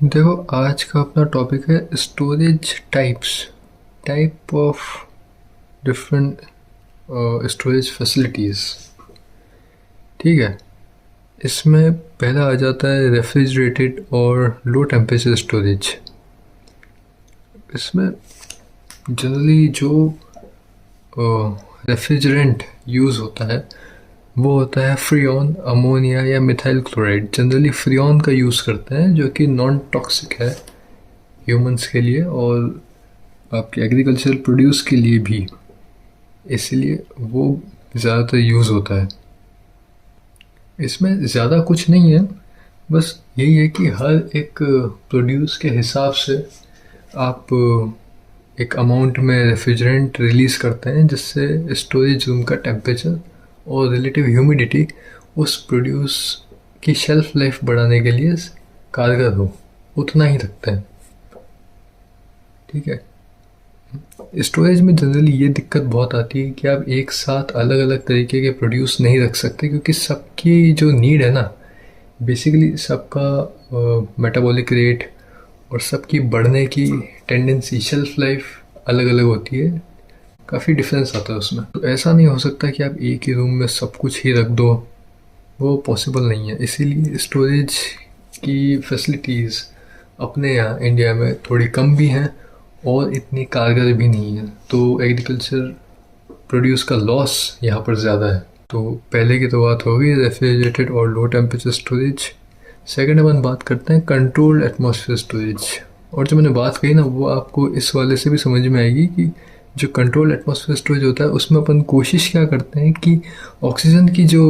देखो, आज का अपना टॉपिक है storage types. Type of different storage facilities. ठीक है। इसमें पहला आ जाता है रेफ्रिजरेटेड और लो टेम्परेचर स्टोरेज। इसमें जनरली जो रेफ्रिजरेंट यूज़ होता है वो होता है फ्रियोन, अमोनिया या मिथाइल क्लोराइड। जनरली फ्रियोन का यूज़ करते हैं जो कि नॉन टॉक्सिक है ह्यूमंस के लिए और आपके एग्रीकल्चरल प्रोड्यूस के लिए भी, इसलिए वो ज़्यादातर यूज़ होता है। इसमें ज़्यादा कुछ नहीं है, बस यही है कि हर एक प्रोड्यूस के हिसाब से आप एक अमाउंट में रेफ्रिजरेंट रिलीज़ करते हैं जिससे स्टोरेज रूम का टेम्परेचर और रिलेटिव ह्यूमिडिटी उस प्रोड्यूस की शेल्फ लाइफ बढ़ाने के लिए कारगर हो, उतना ही रखते हैं। ठीक है। स्टोरेज में जनरली ये दिक्कत बहुत आती है कि आप एक साथ अलग अलग तरीके के प्रोड्यूस नहीं रख सकते, क्योंकि सबकी जो नीड है ना, बेसिकली सबका मेटाबॉलिक रेट और सबकी बढ़ने की टेंडेंसी, शेल्फ लाइफ अलग अलग होती है। काफ़ी डिफरेंस आता है उसमें। तो ऐसा नहीं हो सकता कि आप एक ही रूम में सब कुछ ही रख दो, वो पॉसिबल नहीं है। इसीलिए स्टोरेज की फैसिलिटीज़ अपने यहाँ इंडिया में थोड़ी कम भी हैं और इतनी कारगर भी नहीं है, तो एग्रीकल्चर प्रोड्यूस का लॉस यहाँ पर ज़्यादा है। तो पहले की तो बात हो गई रेफ्रिजरेटेड और लो टेम्परेचर स्टोरेज। सेकेंड अपन बात करते हैं कंट्रोल्ड एटमॉस्फेयर स्टोरेज। और जो मैंने बात कही ना, वो आपको इस वाले से भी समझ में आएगी कि जो कंट्रोल एटमॉस्फेयर स्टोरेज होता है उसमें अपन कोशिश क्या करते हैं कि ऑक्सीजन की जो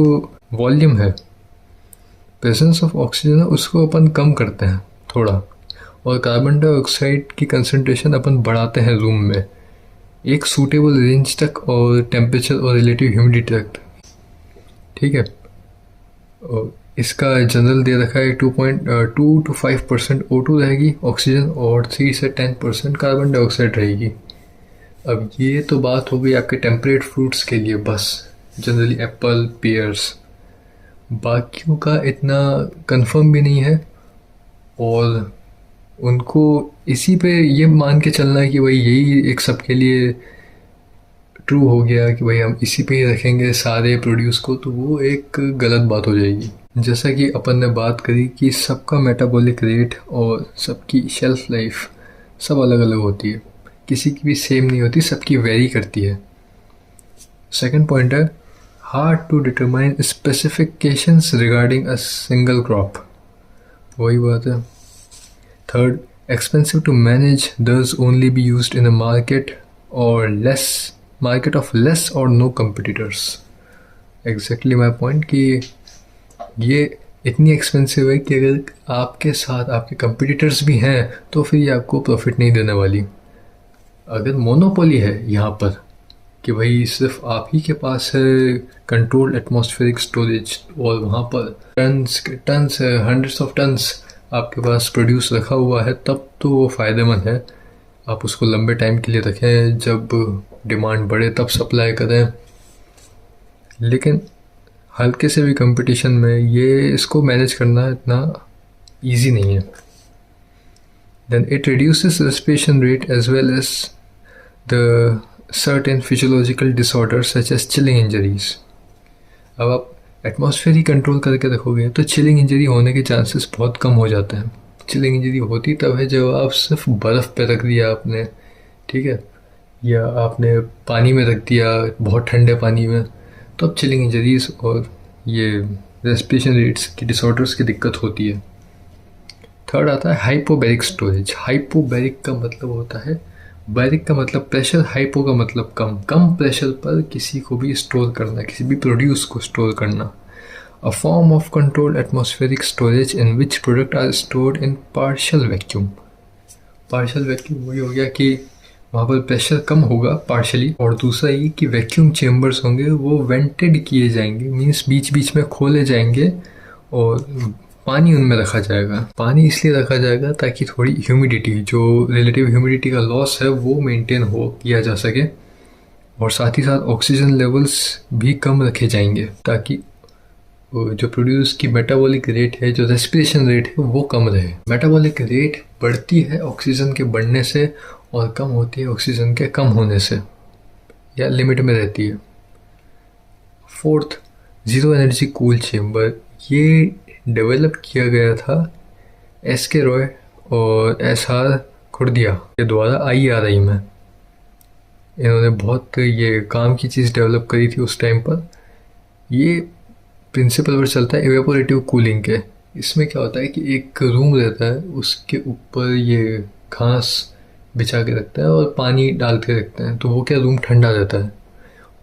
वॉल्यूम है, प्रेजेंस ऑफ ऑक्सीजन है, उसको अपन कम करते हैं थोड़ा, और कार्बन डाइऑक्साइड की कंसनट्रेशन अपन बढ़ाते हैं रूम में एक सूटेबल रेंज तक और टेम्परेचर और रिलेटिव ह्यूमिडिटी तक। ठीक है। और इसका जनरल दे रखा है 2.2 to 5% O2 रहेगी ऑक्सीजन और 3 से 10% कार्बन डाइऑक्साइड रहेगी। अब ये तो बात हो गई आपके टेम्परेट फ्रूट्स के लिए, बस जनरली एप्पल, पेयर्स। बाकियों का इतना कंफर्म भी नहीं है और उनको इसी पे ये मान के चलना है कि भाई यही एक सबके लिए ट्रू हो गया कि भाई हम इसी पे ही रखेंगे सारे प्रोड्यूस को, तो वो एक गलत बात हो जाएगी। जैसा कि अपन ने बात करी कि सबका मेटाबॉलिक रेट और सबकी शेल्फ लाइफ सब अलग अलग होती है, किसी की भी सेम नहीं होती, सबकी वेरी करती है। सेकंड पॉइंट है hard to determine specifications regarding a single crop. वही बात है। Third, expensive to manage, thus only be used in a market of less or no competitors. Exactly my point कि ये इतनी एक्सपेंसिव है कि अगर आपके साथ आपके कंपिटिटर्स भी हैं तो फिर ये आपको प्रॉफिट नहीं देने वाली। अगर मोनोपोली है यहाँ पर कि भाई सिर्फ आप ही के पास है कंट्रोल्ड एटमॉस्फेरिक स्टोरेज और वहाँ पर टन्स है, हंड्रेड्स ऑफ टन्स आपके पास प्रोड्यूस रखा हुआ है, तब तो वो फ़ायदेमंद है। आप उसको लंबे टाइम के लिए रखें, जब डिमांड बढ़े तब सप्लाई करें। लेकिन हल्के से भी कंपटीशन में ये इसको मैनेज करना इतना इजी नहीं है। Then it reduces respiration rate as well as the certain physiological disorder such as chilling injuries. अब आप एटमॉस्फेयर ही कंट्रोल करके रखोगे तो चिलिंग इंजरी होने के चांसेस बहुत कम हो जाते हैं। चिलिंग इंजरी होती तब है जब आप सिर्फ बर्फ़ पे रख दिया आपने, ठीक है, या आपने पानी में रख दिया बहुत ठंडे पानी में, तो अब चिलिंग इंजरीज और ये रेस्पिरेशन रेट्स की डिसऑर्डर्स की दिक्कत होती है। थर्ड आता है हाइपोबैरिक स्टोरेज। हाइपोबैरिक का मतलब होता है, बैरिक का मतलब प्रेशर, हाइपो का मतलब कम, कम प्रेशर पर किसी को भी स्टोर करना, किसी भी प्रोड्यूस को स्टोर करना। A form of controlled atmospheric storage in which product are stored in partial vacuum. Partial vacuum वही हो गया कि वहाँ पर प्रेशर कम होगा पार्शली, और दूसरा ये कि वैक्यूम चेम्बर्स होंगे वो वेंटेड किए जाएंगे, मीन्स बीच बीच में खोले जाएंगे और पानी उनमें रखा जाएगा। पानी इसलिए रखा जाएगा ताकि थोड़ी ह्यूमिडिटी, जो रिलेटिव ह्यूमिडिटी का लॉस है, वो मेंटेन हो किया जा सके, और साथ ही साथ ऑक्सीजन लेवल्स भी कम रखे जाएंगे ताकि जो प्रोड्यूस की मेटाबॉलिक रेट है, जो रेस्पिरेशन रेट है, वो कम रहे। मेटाबॉलिक रेट बढ़ती है ऑक्सीजन के बढ़ने से और कम होती है ऑक्सीजन के कम होने से, या लिमिट में रहती है। Fourth, zero energy cool chamber. ये डेवलप किया गया था एस के रॉय और एस आर खुर्दिया के द्वारा IRI में। इन्होंने बहुत ये काम की चीज़ डेवलप करी थी उस टाइम पर। ये प्रिंसिपल पर चलता है इवेपोरेटिव कूलिंग के। इसमें क्या होता है कि एक रूम रहता है, उसके ऊपर ये घास बिछा के रखता है और पानी डाल के रखते हैं, तो वो क्या रूम ठंडा रहता है।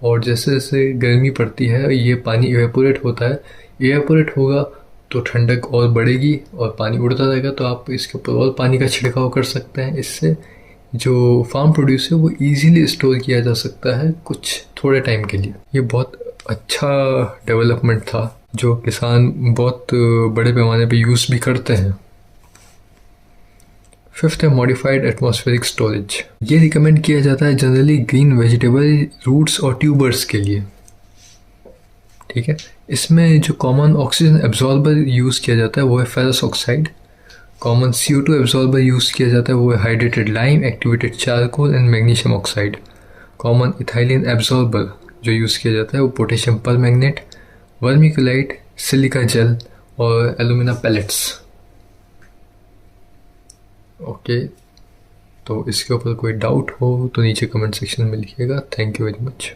और जैसे जैसे गर्मी पड़ती है ये पानी इवेपोरेट होता है, इवेपोरेट होगा तो ठंडक और बढ़ेगी और पानी उड़ता रहेगा, तो आप इसके ऊपर और पानी का छिड़काव कर सकते हैं। इससे जो फार्म प्रोड्यूस है वो इजीली स्टोर किया जा सकता है कुछ थोड़े टाइम के लिए। ये बहुत अच्छा डेवलपमेंट था जो किसान बहुत बड़े पैमाने पे यूज़ भी करते हैं। फिफ्थ है मॉडिफाइड एटमॉस्फेरिक स्टोरेज। ये रिकमेंड किया जाता है जनरली ग्रीन वेजिटेबल, रूट्स और ट्यूबर्स के लिए। ठीक है, इसमें जो कॉमन ऑक्सीजन एब्जॉर्बर यूज़ किया जाता है वो है ferrous oxide. Common CO2 absorber use किया जाता है वो है hydrated lime, activated charcoal and magnesium oxide. Common ethylene absorber जो यूज़ किया जाता है वो potassium permanganate, vermiculite, silica gel और एलुमिना पैलेट्स। ओके, तो इसके ऊपर कोई डाउट हो तो नीचे कमेंट सेक्शन में लिखिएगा। Thank you very much.